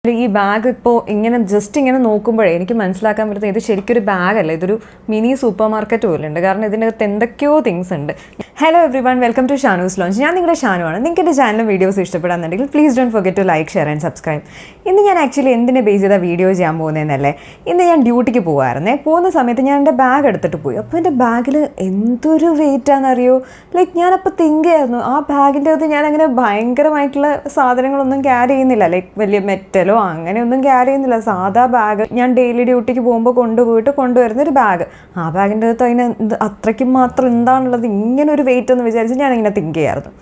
ഈ ബാഗ് ഇപ്പോൾ ഇങ്ങനെ ജസ്റ്റ് ഇങ്ങനെ നോക്കുമ്പോഴേ എനിക്ക് മനസ്സിലാക്കാൻ പറ്റുന്നത് ഇത് ശരിക്കൊരു ബാഗല്ല, ഇതൊരു മിനി സൂപ്പർ മാർക്കറ്റ് പോലെ ഉണ്ട്. കാരണം ഇതിനകത്ത് എന്തൊക്കെയോ തിങ്സ് ഉണ്ട്. Hello everyone, welcome to Shanu's lounge. ഞാൻ നിങ്ങളുടെ ഷാനുവാണ്. നിങ്ങൾക്ക് എൻ്റെ ചാനലും വീഡിയോസ് ഇഷ്ടപ്പെടാന്നുണ്ടെങ്കിൽ please don't forget to like, share and subscribe. ഇന്ന് ഞാൻ ആക്ച്വലി എന്തിനെ ബേസ് ചെയ്ത വീഡിയോ ചെയ്യാൻ പോകുന്നതെന്നല്ലേ, ഇന്ന് ഞാൻ ഡ്യൂട്ടിക്ക് പോകുമായിരുന്നേ. പോകുന്ന സമയത്ത് ഞാൻ എൻ്റെ ബാഗ് എടുത്തിട്ട് പോയി. അപ്പോൾ എൻ്റെ ബാഗിൽ എന്തൊരു വെയിറ്റാണെന്നറിയോ. ഞാനപ്പോൾ തിങ്ക് ചെയ്യായിരുന്നു, ആ ബാഗിൻ്റെ അകത്ത് ഞാൻ അങ്ങനെ ഭയങ്കരമായിട്ടുള്ള സാധനങ്ങളൊന്നും ക്യാരി ചെയ്യുന്നില്ല, വലിയ മെറ്റലോ അങ്ങനെയൊന്നും ക്യാരി ചെയ്യുന്നില്ല. സാധാ ബാഗ്, ഞാൻ ഡെയിലി ഡ്യൂട്ടിക്ക് പോകുമ്പോൾ കൊണ്ടുവരുന്നൊരു ബാഗ്. ആ ബാഗിൻ്റെ അകത്ത് അതിന് അത്രയ്ക്കും മാത്രം എന്താണുള്ളത്, ഇങ്ങനെ ഒരു വെയിറ്റ് എന്ന് വിചാരിച്ച് ഞാനിങ്ങനെ തിങ്ക് ചെയ്യായിരുന്നു.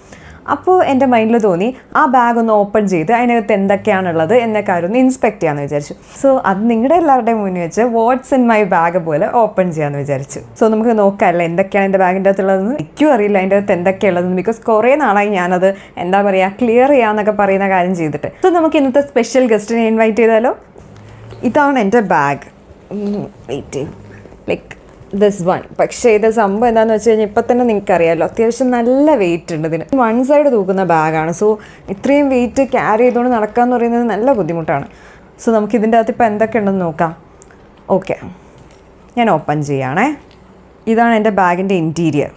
അപ്പോൾ എൻ്റെ മൈൻഡിൽ തോന്നി ആ ബാഗ് ഒന്ന് ഓപ്പൺ ചെയ്ത് അതിനകത്ത് എന്തൊക്കെയാണുള്ളത് എന്ന കാര്യം ഒന്ന് ഇൻസ്പെക്ട് ചെയ്യാമെന്ന് വിചാരിച്ചു. സോ അത് നിങ്ങളുടെ എല്ലാവരുടെയും മുന്നിൽ വെച്ച് വാട്ട്സ് ഇൻ മൈ ബാഗ് പോലെ ഓപ്പൺ ചെയ്യാമെന്ന് വിചാരിച്ചു. സോ നമുക്ക് നോക്കാമല്ലേ എന്തൊക്കെയാണ് എൻ്റെ ബാഗിൻ്റെ അകത്തുള്ളതെന്ന്. എനിക്കും അറിയില്ല അതിൻ്റെ അകത്ത് എന്തൊക്കെയുള്ളതെന്ന്, ബിക്കോസ് കുറേ നാളായി ഞാനത് എന്താ പറയുക ക്ലിയർ ചെയ്യാമെന്നൊക്കെ പറയുന്ന കാര്യം ചെയ്തിട്ട്. സോ നമുക്ക് ഇന്നത്തെ സ്പെഷ്യൽ ഗസ്റ്റിനെ ഇൻവൈറ്റ് ചെയ്താലോ. ഇതാണ് എൻ്റെ bag. Wait like this one. പക്ഷേ ഇത് സംഭവം എന്താണെന്ന് വെച്ച് കഴിഞ്ഞാൽ ഇപ്പം തന്നെ നിങ്ങൾക്കറിയാമല്ലോ, അത്യാവശ്യം നല്ല വെയിറ്റ് ഉണ്ട് ഇതിന്. വൺ സൈഡ് തൂക്കുന്ന ബാഗാണ്. സോ ഇത്രയും വെയിറ്റ് ക്യാരി ചെയ്തുകൊണ്ട് നടക്കാമെന്ന് പറയുന്നത് നല്ല ബുദ്ധിമുട്ടാണ്. സോ നമുക്ക് ഇതിൻ്റെ അകത്ത് ഇപ്പോൾ എന്തൊക്കെ ഉണ്ടെന്ന് നോക്കാം. ഓക്കെ, ഞാൻ ഓപ്പൺ ചെയ്യുകയാണേ. ഇതാണ് എൻ്റെ ബാഗിൻ്റെ ഇൻറ്റീരിയർ.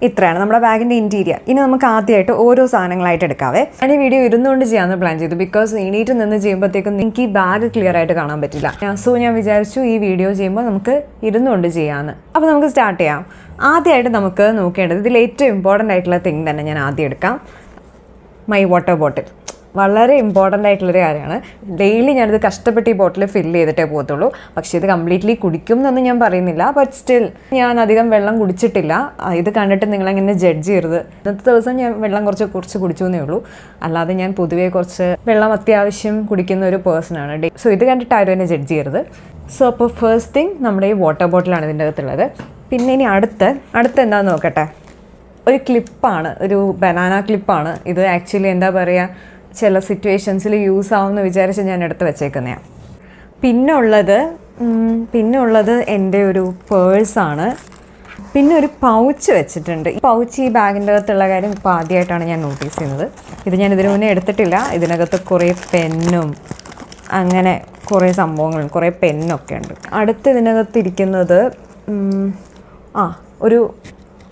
ഇത്രയാണ് നമ്മുടെ ബാഗിൻ്റെ ഇൻറ്റീരിയർ. ഇനി നമുക്ക് ആദ്യമായിട്ട് ഓരോ സാധനങ്ങളായിട്ട് എടുക്കാവേ. ഞാൻ ഈ വീഡിയോ ഇരുന്നുകൊണ്ട് ചെയ്യാമെന്ന് പ്ലാൻ ചെയ്തു, ബിക്കോസ് എണീറ്റ് നിന്ന് ചെയ്യുമ്പോഴത്തേക്കും എനിക്ക് ഈ ബാഗ് ക്ലിയർ ആയിട്ട് കാണാൻ പറ്റില്ല. സോ ഞാൻ വിചാരിച്ചു ഈ വീഡിയോ ചെയ്യുമ്പോൾ നമുക്ക് ഇരുന്നുകൊണ്ട് ചെയ്യാമെന്ന്. അപ്പോൾ നമുക്ക് സ്റ്റാർട്ട് ചെയ്യാം. ആദ്യമായിട്ട് നമുക്ക് നോക്കേണ്ടത് ഇതിൽ ഏറ്റവും ഇമ്പോർട്ടൻ്റ് ആയിട്ടുള്ള തിങ് തന്നെ ഞാൻ ആദ്യം എടുക്കാം. My water bottle. വളരെ ഇമ്പോർട്ടൻ്റ് ആയിട്ടുള്ളൊരു കാര്യമാണ്. ഡെയിലി ഞാനിത് കഷ്ടപ്പെട്ട് ഈ ബോട്ടിൽ ഫില്ല് ചെയ്തിട്ടേ പോകത്തുള്ളൂ. പക്ഷേ ഇത് കംപ്ലീറ്റ്ലി കുടിക്കും എന്നൊന്നും ഞാൻ പറയുന്നില്ല, ബട്ട് സ്റ്റിൽ ഞാൻ അധികം വെള്ളം കുടിച്ചിട്ടില്ല. ഇത് കണ്ടിട്ട് നിങ്ങളെങ്ങനെ ജഡ്ജ് ചെയ്യരുത്. ഇന്നത്തെ ദിവസം ഞാൻ വെള്ളം കുറച്ച് കുടിച്ചു എന്നേ ഉള്ളൂ. അല്ലാതെ ഞാൻ പൊതുവേ കുറച്ച് വെള്ളം അത്യാവശ്യം കുടിക്കുന്ന ഒരു പേഴ്സണാണ്. സോ ഇത് കണ്ടിട്ട് ആരും എന്നെ ജഡ്ജ് ചെയ്യരുത്. സോ അപ്പോൾ ഫസ്റ്റ് തിങ് നമ്മുടെ ഈ വാട്ടർ ബോട്ടിലാണ് ഇതിൻ്റെ അകത്തുള്ളത്. പിന്നെ ഇനി അടുത്ത് എന്താണെന്ന് നോക്കട്ടെ. ഒരു ക്ലിപ്പാണ്, ഒരു ബനാന ക്ലിപ്പാണ് ഇത്. ആക്ച്വലി എന്താ പറയുക, ചില സിറ്റുവേഷൻസിൽ യൂസ് ആവുമെന്ന് വിചാരിച്ച് ഞാൻ എടുത്ത് വെച്ചേക്കുന്നതാണ്. പിന്നെ ഉള്ളത് എൻ്റെ ഒരു പേഴ്സാണ്. പിന്നെ ഒരു പൗച്ച് വെച്ചിട്ടുണ്ട്. ഈ പൗച്ച് ഈ ബാഗിൻ്റെ അകത്തുള്ള കാര്യം ഇപ്പോൾ ആദ്യമായിട്ടാണ് ഞാൻ നോട്ടീസ് ചെയ്യുന്നത്. ഇത് ഞാൻ ഇതിനു മുന്നേ എടുത്തിട്ടില്ല. ഇതിനകത്ത് കുറേ പെന്നും അങ്ങനെ കുറേ സംഭവങ്ങളും കുറേ പെന്നൊക്കെ ഉണ്ട്. അടുത്ത് ഇതിനകത്ത് ഇരിക്കുന്നത്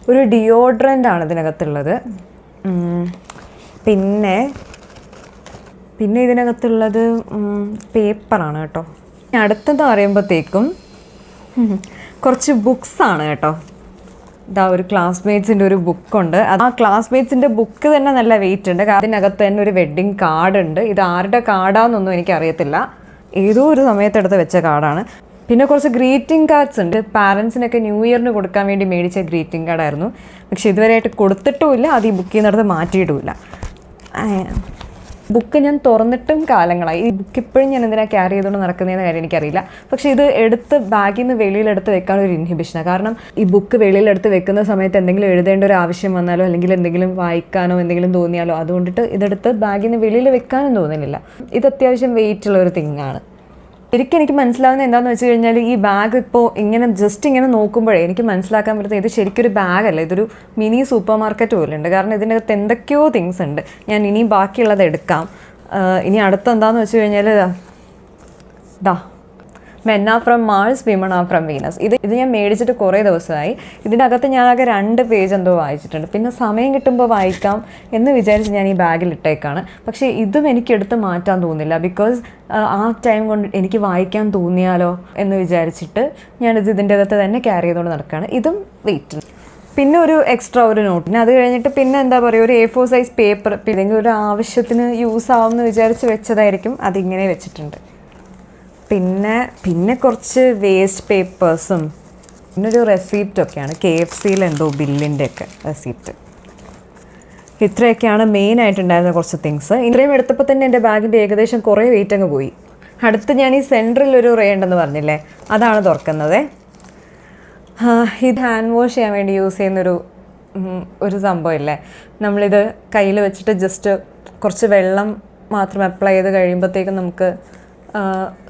ഒരു ഡിയോഡ്രൻ്റ് ആണ് ഇതിനകത്തുള്ളത്. പിന്നെ ഇതിനകത്തുള്ളത് പേപ്പറാണ് കേട്ടോ. അടുത്തെന്ന് പറയുമ്പോഴത്തേക്കും കുറച്ച് ബുക്സാണ് കേട്ടോ. ഇതാ ഒരു ക്ലാസ്മേറ്റ്സിൻ്റെ ഒരു ബുക്കുണ്ട്. ആ ക്ലാസ്മേറ്റ്സിൻ്റെ ബുക്ക് തന്നെ നല്ല വെയിറ്റ് ഉണ്ട്. അതിനകത്ത് തന്നെ ഒരു വെഡ്ഡിങ് കാർഡ് ഉണ്ട്. ഇത് ആരുടെ കാർഡാണെന്നൊന്നും എനിക്കറിയത്തില്ല, ഏതോ ഒരു സമയത്തെടുത്ത് വെച്ച കാർഡാണ്. പിന്നെ കുറച്ച് ഗ്രീറ്റിംഗ് കാർഡ്സ് ഉണ്ട്. പാരൻസിനൊക്കെ ന്യൂ ഇയറിന് കൊടുക്കാൻ വേണ്ടി മേടിച്ച ഗ്രീറ്റിംഗ് കാർഡായിരുന്നു. പക്ഷെ ഇതുവരെയായിട്ട് കൊടുത്തിട്ടുമില്ല, അത് ഈ ബുക്കിൽ നിന്നെടുത്ത് മാറ്റിയിട്ടുമില്ല. ബുക്ക് ഞാൻ തുറന്നിട്ടും കാലങ്ങളായി. ഈ ബുക്ക് ഇപ്പോഴും ഞാൻ എന്തിനാണ് ക്യാരി ചെയ്തുകൊണ്ട് നടക്കുന്നതെന്ന കാര്യം എനിക്കറിയില്ല. പക്ഷേ ഇത് എടുത്ത് ബാഗിൽ നിന്ന് വെളിയിലെടുത്ത് വെക്കാൻ ഒരു ഇൻഹിബിഷനാണ്. കാരണം ഈ ബുക്ക് വെളിയിലെടുത്ത് വെക്കുന്ന സമയത്ത് എന്തെങ്കിലും എഴുതേണ്ട ഒരു ആവശ്യം വന്നാലോ അല്ലെങ്കിൽ എന്തെങ്കിലും വായിക്കാനോ എന്തെങ്കിലും തോന്നിയാലോ അതുകൊണ്ടിട്ട് ഇതെടുത്ത് ബാഗിൽ നിന്ന് വെളിയിൽ വെക്കാനും തോന്നുന്നില്ല. ഇത് അത്യാവശ്യം വെയിറ്റ് ഉള്ള ഒരു തിങ്ങാണ്. എനിക്ക് മനസ്സിലാവുന്നത് എന്താണെന്ന് വെച്ച് കഴിഞ്ഞാൽ ഈ ബാഗ് ഇപ്പോൾ ഇങ്ങനെ ജസ്റ്റ് ഇങ്ങനെ നോക്കുമ്പോഴേ എനിക്ക് മനസ്സിലാക്കാൻ പറ്റുന്നത് ഇത് ശരിക്കൊരു ബാഗല്ല, ഇതൊരു മിനി സൂപ്പർ മാർക്കറ്റ് പോലെ ഉണ്ട്. കാരണം ഇതിനകത്ത് എന്തൊക്കെയോ തിങ്സ് ഉണ്ട്. ഞാൻ ഇനിയും ബാക്കിയുള്ളത് എടുക്കാം. ഇനി അടുത്തെന്താണെന്ന് വെച്ച് കഴിഞ്ഞാൽ men are from Mars, women are from Venus. ഇത് ഞാൻ മേടിച്ചിട്ട് കുറേ ദിവസമായി. ഇതിൻ്റെ അകത്ത് ഞാനാകെ 2 പേജ് എന്തോ വായിച്ചിട്ടുണ്ട്. പിന്നെ സമയം കിട്ടുമ്പോൾ വായിക്കാം എന്ന് വിചാരിച്ച് ഞാൻ ഈ ബാഗിൽ ഇട്ടേക്കാണ്. പക്ഷേ ഇതും എനിക്കെടുത്ത് മാറ്റാൻ തോന്നില്ല, ബിക്കോസ് ആ ടൈം കൊണ്ട് എനിക്ക് വായിക്കാൻ തോന്നിയാലോ എന്ന് വിചാരിച്ചിട്ട് ഞാനിത് ഇതിൻ്റെ അകത്ത് തന്നെ ക്യാരി ചെയ്തുകൊണ്ട് നടക്കുകയാണ്. ഇതും വെയിറ്റ്. പിന്നെ ഒരു എക്സ്ട്രാ ഒരു നോട്ടിന്. അത് കഴിഞ്ഞിട്ട് പിന്നെ എന്താ പറയുക, ഒരു A4 സൈസ് പേപ്പർ. ഏതെങ്കിലും ഒരു ആവശ്യത്തിന് യൂസ് ആവുമെന്ന് വിചാരിച്ച് വെച്ചതായിരിക്കും, അതിങ്ങനെ വെച്ചിട്ടുണ്ട്. പിന്നെ കുറച്ച് വേസ്റ്റ് പേപ്പേഴ്സും പിന്നെ ഒരു റെസീപ്റ്റൊക്കെയാണ്. KFCയിൽ എന്തോ ബില്ലിൻ്റെ ഒക്കെ റെസീപ്റ്റ്. ഇത്രയൊക്കെയാണ് മെയിനായിട്ടുണ്ടായിരുന്ന കുറച്ച് തിങ്സ്. ഇത്രയും എടുത്തപ്പോൾ തന്നെ എൻ്റെ ബാഗിൻ്റെ ഏകദേശം കുറേ വെയിറ്റ് അങ്ങ് പോയി. അടുത്ത് ഞാൻ ഈ സെൻറ്ററിലൊരു റേ ഉണ്ടെന്ന് പറഞ്ഞില്ലേ, അതാണ് തുറക്കുന്നത്. ഇത് ഹാൻഡ് വാഷ് ചെയ്യാൻ വേണ്ടി യൂസ് ചെയ്യുന്നൊരു സംഭവമില്ലേ, നമ്മളിത് കയ്യിൽ വെച്ചിട്ട് ജസ്റ്റ് കുറച്ച് വെള്ളം മാത്രം അപ്ലൈ ചെയ്ത് കഴിയുമ്പോഴത്തേക്കും നമുക്ക്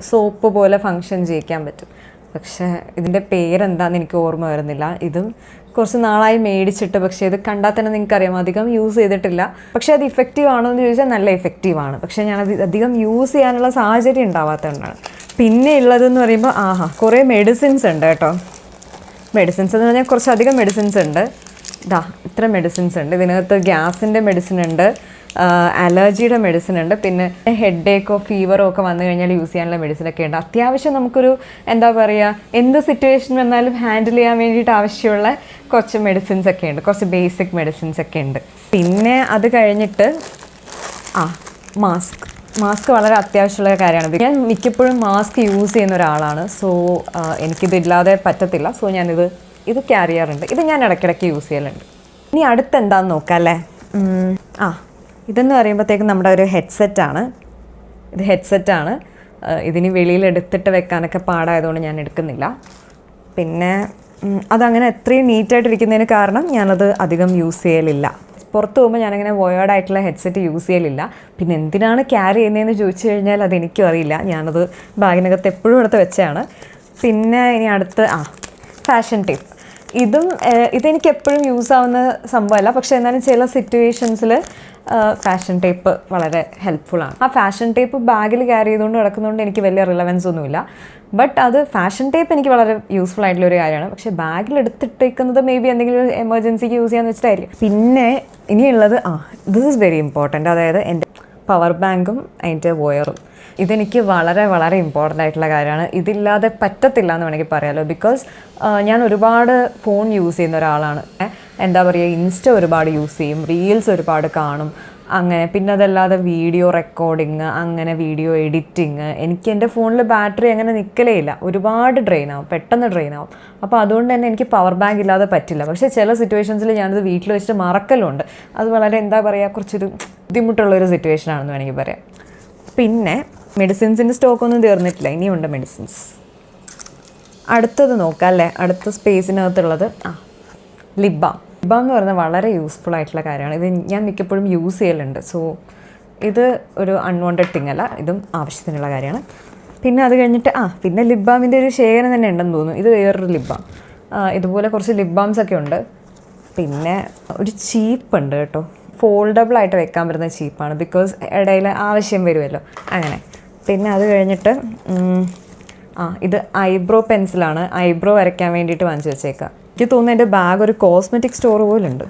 സോപ്പ് പോലെ ഫങ്ഷൻ ചെയ്യിക്കാൻ പറ്റും. പക്ഷേ ഇതിൻ്റെ പേരെന്താണെന്ന് എനിക്ക് ഓർമ്മ വരുന്നില്ല. ഇതും കുറച്ച് നാളായി മേടിച്ചിട്ട്. പക്ഷേ ഇത് കണ്ടാൽ തന്നെ നിങ്ങൾക്കറിയാം അധികം യൂസ് ചെയ്തിട്ടില്ല. പക്ഷേ അത് ഇഫക്റ്റീവ് ആണോ എന്ന് ചോദിച്ചാൽ നല്ല ഇഫക്റ്റീവാണ്. പക്ഷേ ഞാനത് അധികം യൂസ് ചെയ്യാനുള്ള സാഹചര്യം ഉണ്ടാവാത്തതുകൊണ്ടാണ്. പിന്നെ ഉള്ളതെന്ന് പറയുമ്പോൾ കുറേ മെഡിസിൻസ് ഉണ്ട് കേട്ടോ. മെഡിസിൻസ് എന്ന് പറഞ്ഞാൽ കുറച്ചധികം മെഡിസിൻസ് ഉണ്ട്. ഇത്ര മെഡിസിൻസ് ഉണ്ട്. ഇതിനകത്ത് ഗ്യാസിൻ്റെ മെഡിസിൻ ഉണ്ട്, അലർജിയുടെ മെഡിസിൻ ഉണ്ട്, പിന്നെ ഹെഡ് ഏക്കോ ഫീവറോ ഒക്കെ വന്നു കഴിഞ്ഞാൽ യൂസ് ചെയ്യാനുള്ള മെഡിസിനൊക്കെ ഉണ്ട്. അത്യാവശ്യം നമുക്കൊരു എന്താ പറയുക, എന്ത് സിറ്റുവേഷൻ വന്നാലും ഹാൻഡിൽ ചെയ്യാൻ വേണ്ടിയിട്ട് ആവശ്യമുള്ള കുറച്ച് മെഡിസിൻസ് ഒക്കെ ഉണ്ട്, കുറച്ച് ബേസിക് മെഡിസിൻസ് ഒക്കെ ഉണ്ട്. പിന്നെ അത് കഴിഞ്ഞിട്ട് മാസ്ക് വളരെ അത്യാവശ്യമുള്ള കാര്യമാണ്. ഞാൻ മിക്കപ്പോഴും മാസ്ക് യൂസ് ചെയ്യുന്ന ഒരാളാണ്. സോ എനിക്കിതില്ലാതെ പറ്റത്തില്ല. സോ ഇത് ക്യാരി ചെയ്യാറുണ്ട്. ഇത് ഞാൻ ഇടയ്ക്കിടയ്ക്ക് യൂസ് ചെയ്യലുണ്ട്. ഇനി അടുത്ത് എന്താണെന്ന് നോക്കാം അല്ലേ. ഇതെന്ന് പറയുമ്പോഴത്തേക്കും നമ്മുടെ ഒരു ഹെഡ്സെറ്റാണ്. ഇത് ഹെഡ്സെറ്റാണ്. ഇതിന് വെളിയിൽ എടുത്തിട്ട് വെക്കാനൊക്കെ പാടായതുകൊണ്ട് ഞാൻ എടുക്കുന്നില്ല. പിന്നെ അതങ്ങനെ എത്രയും നീറ്റായിട്ടിരിക്കുന്നതിന് കാരണം ഞാനത് അധികം യൂസ് ചെയ്യലില്ല. പുറത്ത് പോകുമ്പോൾ ഞാനങ്ങനെ വയേർഡായിട്ടുള്ള ഹെഡ്സെറ്റ് യൂസ് ചെയ്യലില്ല. പിന്നെ എന്തിനാണ് ക്യാരി ചെയ്യുന്നതെന്ന് ചോദിച്ചു കഴിഞ്ഞാൽ അതെനിക്കും അറിയില്ല. ഞാനത് ബാഗിനകത്ത് എപ്പോഴും എടുത്ത് വെച്ചാണ്. പിന്നെ ഇനി അടുത്ത് ഫാഷൻ ടേപ്പ്. ഇതെനിക്ക് എപ്പോഴും യൂസ് ആവുന്ന സംഭവമല്ല. പക്ഷേ എന്നാലും ചില സിറ്റുവേഷൻസിൽ ഫാഷൻ ടേപ്പ് വളരെ ഹെൽപ്ഫുള്ളാണ്. ഫാഷൻ ടേപ്പ് ബാഗിൽ ക്യാരി ചെയ്തുകൊണ്ട് നടക്കുന്നതുകൊണ്ട് എനിക്ക് വലിയ റിലവൻസ് ഒന്നുമില്ല. ബട്ട് അത് ഫാഷൻ ടേപ്പ് എനിക്ക് വളരെ യൂസ്ഫുൾ ആയിട്ടുള്ളൊരു കാര്യമാണ്. പക്ഷേ ബാഗിൽ എടുത്തിട്ടേക്കുന്നത് മേ ബി എന്തെങ്കിലും എമർജൻസിക്ക് യൂസ് ചെയ്യാന്ന് വെച്ചിട്ടായിരിക്കും. പിന്നെ ഇനിയുള്ളത് ദിസ് ഈസ് വെരി ഇമ്പോർട്ടൻറ്റ്. അതായത് എൻ്റെ പവർ ബാങ്കും അതിൻ്റെ വയറും. ഇതെനിക്ക് വളരെ വളരെ ഇമ്പോർട്ടൻ്റ് ആയിട്ടുള്ള കാര്യമാണ്. ഇതില്ലാതെ പറ്റത്തില്ല എന്ന് വേണമെങ്കിൽ പറയാമല്ലോ. ബിക്കോസ് ഞാൻ ഒരുപാട് ഫോൺ യൂസ് ചെയ്യുന്ന ഒരാളാണ്. എന്താ പറയുക, ഇൻസ്റ്റ ഒരുപാട് യൂസ് ചെയ്യും, റീൽസ് ഒരുപാട് കാണും, അങ്ങനെ. പിന്നെ അതല്ലാതെ വീഡിയോ റെക്കോർഡിങ്, അങ്ങനെ വീഡിയോ എഡിറ്റിങ്. എനിക്ക് എൻ്റെ ഫോണിൽ ബാറ്ററി അങ്ങനെ നിൽക്കലേ ഇല്ല. ഒരുപാട് പെട്ടെന്ന് ഡ്രെയിൻ ആവും. അപ്പോൾ അതുകൊണ്ട് തന്നെ എനിക്ക് പവർ ബാങ്ക് ഇല്ലാതെ പറ്റില്ല. പക്ഷേ ചില സിറ്റുവേഷൻസിൽ ഞാനത് വീട്ടിൽ വെച്ചിട്ട് മറക്കലുണ്ട്. അത് വളരെ എന്താ പറയുക, കുറച്ചൊരു ബുദ്ധിമുട്ടുള്ളൊരു സിറ്റുവേഷൻ ആണെന്ന് വേണമെങ്കിൽ പറയാം. പിന്നെ മെഡിസിൻസിൻ്റെ സ്റ്റോക്കൊന്നും തീർന്നിട്ടില്ല, ഇനിയുണ്ട് മെഡിസിൻസ്. അടുത്തത് നോക്കാം അല്ലേ. അടുത്ത സ്പേസിനകത്തുള്ളത് ലിപ് ബാം എന്ന് പറയുന്നത് വളരെ യൂസ്ഫുൾ ആയിട്ടുള്ള കാര്യമാണ്. ഇത് ഞാൻ മിക്കപ്പോഴും യൂസ് ചെയ്യലുണ്ട്. സോ ഇത് ഒരു അൺവാണ്ടഡ് തിങ് അല്ല, ഇതും ആവശ്യത്തിനുള്ള കാര്യമാണ്. പിന്നെ അത് കഴിഞ്ഞിട്ട് പിന്നെ ലിപ് ബാമിൻ്റെ ഒരു ശേഖരം തന്നെ ഉണ്ടെന്ന് തോന്നുന്നു. ഇത് വേറൊരു ലിപ് ബാം. ഇതുപോലെ കുറച്ച് ലിപ് ബാംസ് ഒക്കെ ഉണ്ട്. പിന്നെ ഒരു ചീപ്പ് ഉണ്ട് കേട്ടോ, ഫോൾഡബിൾ ആയിട്ട് വെക്കാൻ പറ്റുന്ന ചീപ്പാണ്. ബിക്കോസ് ഇടയിൽ ആവശ്യം വരുമല്ലോ, അങ്ങനെ. പിന്നെ അത് കഴിഞ്ഞിട്ട് ഇത് ഐബ്രോ പെൻസിലാണ്. ഐബ്രോ വരയ്ക്കാൻ വേണ്ടിയിട്ട് വാങ്ങിച്ചു വെച്ചേക്കാം. എനിക്ക് തോന്നുന്നു എൻ്റെ ബാഗ് ഒരു കോസ്മെറ്റിക് സ്റ്റോർ പോലുണ്ട്.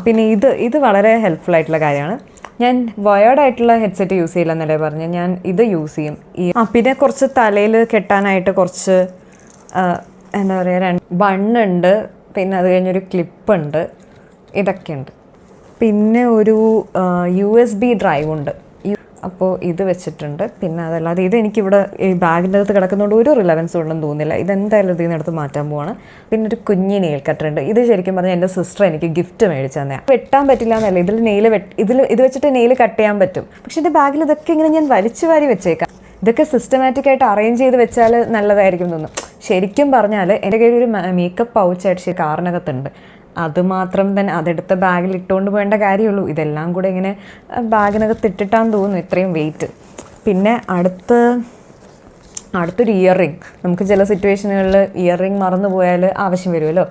പിന്നെ ഇത് വളരെ ഹെൽപ്ഫുൾ ആയിട്ടുള്ള കാര്യമാണ്. ഞാൻ വയേർഡ് ആയിട്ടുള്ള ഹെഡ്സെറ്റ് യൂസ് ചെയ്യില്ല എന്നല്ലേ പറഞ്ഞ്, ഞാൻ ഇത് യൂസ് ചെയ്യും. പിന്നെ കുറച്ച് തലയിൽ കെട്ടാനായിട്ട് കുറച്ച് എന്താ പറയുക, ബണ്ണുണ്ട്. പിന്നെ അത് കഴിഞ്ഞൊരു ക്ലിപ്പുണ്ട്. ഇതൊക്കെയുണ്ട്. പിന്നെ ഒരു USB ഡ്രൈവ് ഉണ്ട്. അപ്പോൾ ഇത് വെച്ചിട്ടുണ്ട്. പിന്നെ അതല്ലാതെ ഇതെനിക്കിവിടെ ഈ ബാഗിൻ്റെ അകത്ത് കിടക്കുന്നതുകൊണ്ട് ഒരു റിലവൻസും ഉണ്ടെന്ന് തോന്നുന്നില്ല. ഇതെന്തായാലും ഇതിൽ നിന്നെടുത്ത് മാറ്റാൻ പോവാണ്. പിന്നെ ഒരു കുഞ്ഞി നെയിൽ കട്ടറുണ്ട്. ഇത് ശരിക്കും പറഞ്ഞാൽ എൻ്റെ സിസ്റ്റർ എനിക്ക് ഗിഫ്റ്റ് മേടിച്ചു തന്നെയാണ്. വെട്ടാൻ പറ്റില്ല എന്നല്ല, ഇത് വെച്ചിട്ട് നെയിൽ കട്ട് ചെയ്യാൻ പറ്റും. പക്ഷേ എൻ്റെ ബാഗിൽ ഇതൊക്കെ ഇങ്ങനെ ഞാൻ വലിച്ചു വാരി വെച്ചേക്കാം. ഇതൊക്കെ സിസ്റ്റമാറ്റിക്കായിട്ട് അറേഞ്ച് ചെയ്ത് വെച്ചാൽ നല്ലതായിരിക്കും തോന്നും. ശരിക്കും പറഞ്ഞാൽ എൻ്റെ കയ്യിൽ ഒരു മേക്കപ്പ് പൗച്ചായിട്ട് കാറിനകത്തുണ്ട്. അതുമാത്രം തന്നെ അതെടുത്ത് ബാഗിൽ ഇട്ടുകൊണ്ട് പോകേണ്ട കാര്യമുള്ളൂ. ഇതെല്ലാം കൂടെ ഇങ്ങനെ ബാഗിനകത്ത് ഇട്ടിട്ടാന്ന് തോന്നുന്നു ഇത്രയും വെയിറ്റ്. പിന്നെ അടുത്തൊരു ഇയർ റിംഗ്. നമുക്ക് ചില സിറ്റുവേഷനുകളിൽ ഇയർ റിംഗ് മറന്നു പോയാൽ ആവശ്യം വരുമല്ലോ,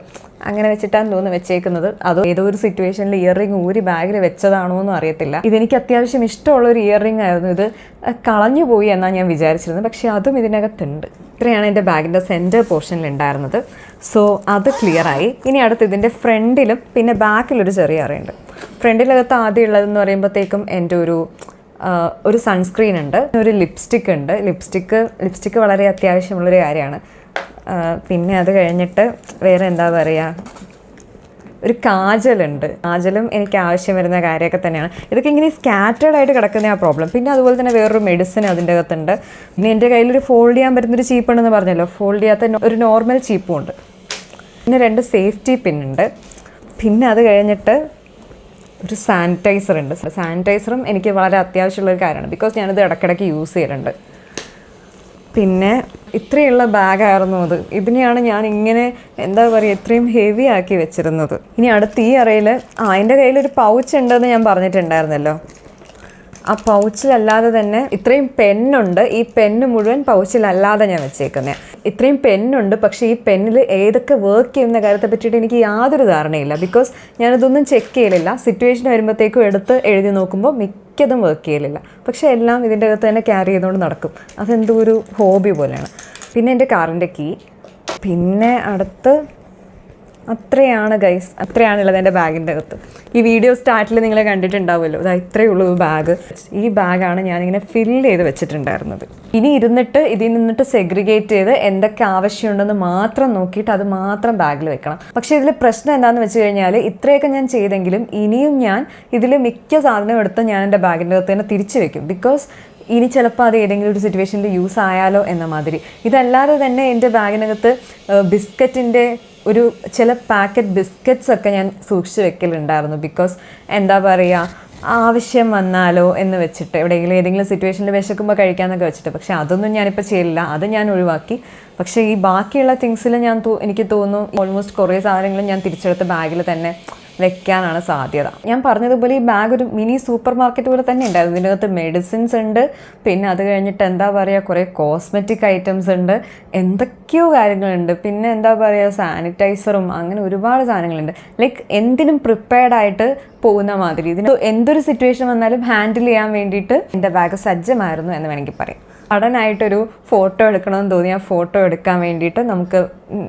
അങ്ങനെ വെച്ചിട്ടാന്ന് തോന്നുന്നു വെച്ചേക്കുന്നത്. അത് ഏതോ ഒരു സിറ്റുവേഷനിൽ ഇയർ റിംഗ് ഊരി ബാഗിൽ വെച്ചതാണോ എന്നും അറിയത്തില്ല. ഇതെനിക്ക് അത്യാവശ്യം ഇഷ്ടമുള്ളൊരു ഇയർ റിംഗ് ആയിരുന്നു. ഇത് കളഞ്ഞു പോയി എന്നാണ് ഞാൻ വിചാരിച്ചിരുന്നത്. പക്ഷേ അതും ഇതിനകത്തുണ്ട്. ഇത്രയാണ് എൻ്റെ ബാഗിൻ്റെ സെൻറ്റർ പോർഷനിൽ ഉണ്ടായിരുന്നത്. സോ അത് ക്ലിയറായി. ഇനി അടുത്ത് ഇതിൻ്റെ ഫ്രണ്ടിലും പിന്നെ ബാക്കിലൊരു ചെറിയ അറയുണ്ട്. ഫ്രണ്ടിലകത്ത് ആദ്യം ഉള്ളതെന്ന് പറയുമ്പോഴത്തേക്കും എൻ്റെ ഒരു സൺസ്ക്രീൻ ഉണ്ട്, ഒരു ലിപ്സ്റ്റിക്ക് ഉണ്ട്. ലിപ്സ്റ്റിക്ക് വളരെ അത്യാവശ്യമുള്ളൊരു കാര്യമാണ്. പിന്നെ അത് കഴിഞ്ഞിട്ട് വേറെ എന്താ പറയുക, ഒരു കാജലുണ്ട്. കാജലും എനിക്ക് ആവശ്യം വരുന്ന കാര്യമൊക്കെ തന്നെയാണ്. ഇതൊക്കെ ഇങ്ങനെ സ്കാറ്റേഡ് ആയിട്ട് കിടക്കുന്ന ആ പ്രോബ്ലം. പിന്നെ അതുപോലെ തന്നെ വേറൊരു മെഡിസിൻ അതിൻ്റെ അകത്തുണ്ട്. പിന്നെ എൻ്റെ കയ്യിലൊരു ഫോൾഡ് ചെയ്യാൻ പറ്റുന്നൊരു ചീപ്പുണ്ടെന്ന് പറഞ്ഞല്ലോ, ഫോൾഡ് ചെയ്യാത്ത ഒരു നോർമൽ ചീപ്പും ഉണ്ട്. പിന്നെ 2 സേഫ്റ്റി പിന്നുണ്ട്. പിന്നെ അത് കഴിഞ്ഞിട്ട് ഒരു സാനിറ്റൈസർ ഉണ്ട്. സാനിറ്റൈസറും എനിക്ക് വളരെ അത്യാവശ്യമുള്ളൊരു കാര്യമാണ്. ബിക്കോസ് ഞാനിത് ഇടയ്ക്കിടയ്ക്ക് യൂസ് ചെയ്യലുണ്ട്. പിന്നെ ഇത്രയുള്ള ബാഗായിരുന്നു അത്. ഇതിനെയാണ് ഞാൻ ഇങ്ങനെ എന്താ പറയുക ഇത്രയും ഹെവി ആക്കി വെച്ചിരുന്നത്. ഇനി അടുത്ത് ഈ അറയിൽ എൻ്റെ കയ്യിലൊരു പൗച്ച് ഉണ്ടെന്ന് ഞാൻ പറഞ്ഞിട്ടുണ്ടായിരുന്നല്ലോ. ആ പൗച്ചിലല്ലാതെ തന്നെ ഇത്രയും പെന്നുണ്ട്. ഈ പെന്ന് മുഴുവൻ പൗച്ചിലല്ലാതെ ഞാൻ വെച്ചേക്കുന്നത്. ഇത്രയും പെന്നുണ്ട്, പക്ഷേ ഈ പെന്നിൽ ഏതൊക്കെ വർക്ക് ചെയ്യുന്ന കാര്യത്തെ പറ്റിയിട്ട് എനിക്ക് യാതൊരു ധാരണയില്ല. ബിക്കോസ് ഞാനതൊന്നും ചെക്ക് ചെയ്യലില്ല. സിറ്റുവേഷൻ വരുമ്പോഴത്തേക്കും എടുത്ത് എഴുതി നോക്കുമ്പോൾ മിക്കതും വർക്ക് ചെയ്യലില്ല. പക്ഷേ എല്ലാം ഇതിൻ്റെ അകത്ത് തന്നെ ക്യാരി ചെയ്തുകൊണ്ട് നടക്കും. അതെന്തോ ഒരു ഹോബി പോലെയാണ്. പിന്നെ എൻ്റെ കാറിൻ്റെ കീ. പിന്നെ അടുത്ത് അത്രയാണ് ഗൈസ്, അത്രയാണുള്ളത് എൻ്റെ ബാഗിൻ്റെ അകത്ത്. ഈ വീഡിയോ സ്റ്റാർട്ടിൽ നിങ്ങൾ കണ്ടിട്ടുണ്ടാവുമല്ലോ, അത് ഇത്രയേ ഉള്ളൂ ബാഗ്. ഈ ബാഗാണ് ഞാനിങ്ങനെ ഫില്ല് ചെയ്ത് വെച്ചിട്ടുണ്ടായിരുന്നത്. ഇനി ഇതിൽ നിന്നിട്ട് സെഗ്രിഗേറ്റ് ചെയ്ത് എന്തൊക്കെ ആവശ്യമുണ്ടെന്ന് മാത്രം നോക്കിയിട്ട് അത് മാത്രം ബാഗിൽ വെക്കണം. പക്ഷേ ഇതിൽ പ്രശ്നം എന്താണെന്ന് വെച്ച് കഴിഞ്ഞാൽ ഇത്രയൊക്കെ ഞാൻ ചെയ്തെങ്കിലും ഇനിയും ഞാൻ ഇതിൽ മിക്ക സാധനവും എടുത്ത് ഞാൻ എൻ്റെ ബാഗിൻ്റെ അകത്ത് തന്നെ തിരിച്ചു വെക്കും. ബിക്കോസ് ഇനി ചിലപ്പോൾ അത് ഏതെങ്കിലും ഒരു സിറ്റുവേഷനിൽ യൂസ് ആയാലോ എന്ന മാതിരി. ഇതല്ലാതെ തന്നെ എൻ്റെ ബാഗിനകത്ത് ബിസ്ക്കറ്റിൻ്റെ ചില പാക്കറ്റ് ബിസ്ക്കറ്റ്സ് ഒക്കെ ഞാൻ സൂക്ഷിച്ച് വെക്കലുണ്ടായിരുന്നു. ബിക്കോസ് എന്താ പറയുക, ആവശ്യം വന്നാലോ എന്ന് വെച്ചിട്ട് ഏതെങ്കിലും സിറ്റുവേഷനിൽ വിശക്കുമ്പോൾ കഴിക്കാമെന്നൊക്കെ വെച്ചിട്ട്. പക്ഷേ അതൊന്നും ഞാനിപ്പോൾ ചെയ്യില്ല, അത് ഞാൻ ഒഴിവാക്കി. പക്ഷേ ഈ ബാക്കിയുള്ള തിങ്സിൽ എനിക്ക് തോന്നുന്നു ഓൾമോസ്റ്റ് കുറേ സാധനങ്ങൾ ഞാൻ തിരിച്ചെടുത്ത ബാഗിൽ തന്നെ വെക്കാനാണ് സാധ്യത. ഞാൻ പറഞ്ഞതുപോലെ ഈ ബാഗ് ഒരു മിനി സൂപ്പർ മാർക്കറ്റ് പോലെ തന്നെ ഉണ്ടായിരുന്നു. ഇതിനകത്ത് മെഡിസിൻസ് ഉണ്ട്, പിന്നെ അത് കഴിഞ്ഞിട്ട് എന്താ പറയുക കുറേ കോസ്മെറ്റിക് ഐറ്റംസ് ഉണ്ട്, എന്തൊക്കെയോ കാര്യങ്ങളുണ്ട്. പിന്നെ എന്താ പറയുക സാനിറ്റൈസറും അങ്ങനെ ഒരുപാട് സാധനങ്ങളുണ്ട്. ലൈക്ക് എന്തിനും പ്രിപ്പയർഡായിട്ട് പോകുന്ന മാതിരി. ഇതിന് എന്തൊരു സിറ്റുവേഷൻ വന്നാലും ഹാൻഡിൽ ചെയ്യാൻ വേണ്ടിയിട്ട് എൻ്റെ ബാഗ് സജ്ജമായിരുന്നു എന്ന് വേണമെങ്കിൽ പറയാം. സഡനായിട്ടൊരു ഫോട്ടോ എടുക്കണമെന്ന് തോന്നി ആ ഫോട്ടോ എടുക്കാൻ വേണ്ടിയിട്ട് നമുക്ക്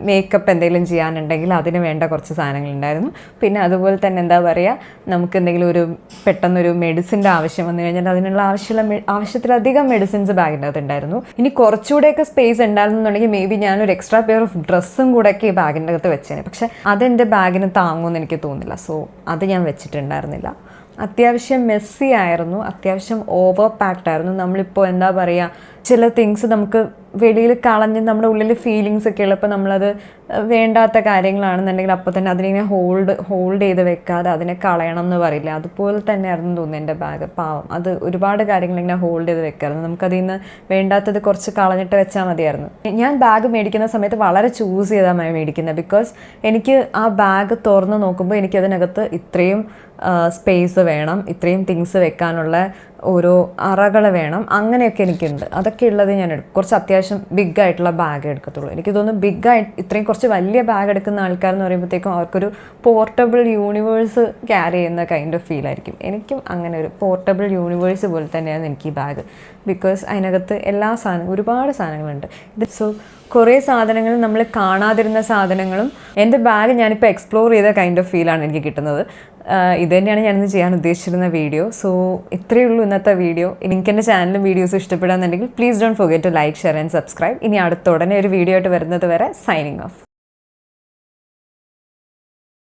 മേക്കപ്പ് എന്തെങ്കിലും ചെയ്യാനുണ്ടെങ്കിൽ അതിന് വേണ്ട കുറച്ച് സാധനങ്ങളുണ്ടായിരുന്നു. പിന്നെ അതുപോലെ തന്നെ എന്താ പറയുക, നമുക്ക് എന്തെങ്കിലും പെട്ടെന്നൊരു മെഡിസിൻ്റെ ആവശ്യം വന്നു കഴിഞ്ഞാൽ അതിനുള്ള ആവശ്യത്തിലധികം മെഡിസിൻസ് ബാഗിൻ്റെ അകത്ത് ഉണ്ടായിരുന്നു. ഇനി കുറച്ചുകൂടെയൊക്കെ സ്പേസ് ഉണ്ടായിരുന്നുണ്ടെങ്കിൽ മേ ബി ഞാനൊരു എക്സ്ട്രാ പെയർ ഓഫ് ഡ്രസ്സും കൂടെയൊക്കെ ഈ ബാഗിൻ്റെ അകത്ത് വെച്ചേനെ. പക്ഷേ അതെൻ്റെ ബാഗിന് താങ്ങുമെന്ന് എനിക്ക് തോന്നുന്നില്ല. സോ അത് ഞാൻ വെച്ചിട്ടുണ്ടായിരുന്നില്ല. അത്യാവശ്യം മെസ്സി ആയിരുന്നു, അത്യാവശ്യം ഓവർ പാക്ഡ് ആയിരുന്നു. നമ്മളിപ്പോൾ എന്താ പറയുക ചില തിങ്സ് നമുക്ക് വെളിയിൽ കളഞ്ഞ് നമ്മുടെ ഉള്ളിൽ ഫീലിങ്സ് ഒക്കെ ഉള്ളപ്പോൾ നമ്മളത് വേണ്ടാത്ത കാര്യങ്ങളാണെന്നുണ്ടെങ്കിൽ അപ്പോൾ തന്നെ അതിനെ ഹോൾഡ് ചെയ്ത് വെക്കാതെ അതിനെ കളയണം എന്ന് പറയില്ല. അതുപോലെ തന്നെയായിരുന്നു തോന്നുന്നു എൻ്റെ ബാഗ്. പാവം, അത് ഒരുപാട് കാര്യങ്ങൾ ഇങ്ങനെ ഹോൾഡ് ചെയ്ത് വെക്കായിരുന്നു. നമുക്കതിൽ നിന്ന് വേണ്ടാത്തത് കുറച്ച് കളഞ്ഞിട്ട് വെച്ചാൽ മതിയായിരുന്നു. ഞാൻ ബാഗ് മേടിക്കുന്ന സമയത്ത് വളരെ ചൂസ് ചെയ്താണ് മേടിക്കുന്നത്. ബിക്കോസ് എനിക്ക് ആ ബാഗ് തുറന്ന് നോക്കുമ്പോൾ എനിക്കതിനകത്ത് ഇത്രയും സ്പേസ് വേണം, ഇത്രയും തിങ്സ് വെക്കാനുള്ള ഓരോ അറകൾ വേണം, അങ്ങനെയൊക്കെ എനിക്കുണ്ട്. അതൊക്കെ ഉള്ളത് ഞാൻ എടുക്കും. കുറച്ച് അത്യാവശ്യം ബിഗ് ആയിട്ടുള്ള ബാഗ് എടുക്കത്തുള്ളൂ. എനിക്ക് തോന്നുന്നു ഇത്രയും കുറച്ച് വലിയ ബാഗ് എടുക്കുന്ന ആൾക്കാരെന്ന് പറയുമ്പോഴത്തേക്കും അവർക്കൊരു പോർട്ടബിൾ യൂണിവേഴ്സ് ക്യാരി ചെയ്യുന്ന കൈൻഡ് ഓഫ് ഫീൽ ആയിരിക്കും. എനിക്കും അങ്ങനെ ഒരു പോർട്ടബിൾ യൂണിവേഴ്സ് പോലെ തന്നെയാണ് എനിക്ക് ഈ ബാഗ്. ബിക്കോസ് അതിനകത്ത് ഒരുപാട് സാധനങ്ങളുണ്ട്. കുറേ സാധനങ്ങൾ നമ്മൾ കാണാതിരുന്ന സാധനങ്ങളും എൻ്റെ ബാഗ് ഞാനിപ്പോൾ എക്സ്പ്ലോർ ചെയ്ത കൈൻഡ് ഓഫ് ഫീലാണ് എനിക്ക് കിട്ടുന്നത്. ഇത് തന്നെയാണ് ഞാനിന്ന് ചെയ്യാൻ ഉദ്ദേശിച്ചിരുന്ന വീഡിയോ. സോ ഇത്രയേ ഉള്ളൂ ഇന്നത്തെ വീഡിയോ. എനിക്ക് എൻ്റെ ചാനലും വീഡിയോസും ഇഷ്ടപ്പെടാന്നുണ്ടെങ്കിൽ please don't forget to like, share and subscribe. ഇനി ഉടനെ ഒരു വീഡിയോ ആയിട്ട് വരുന്നത് വരെ സൈനിങ് ഓഫ്.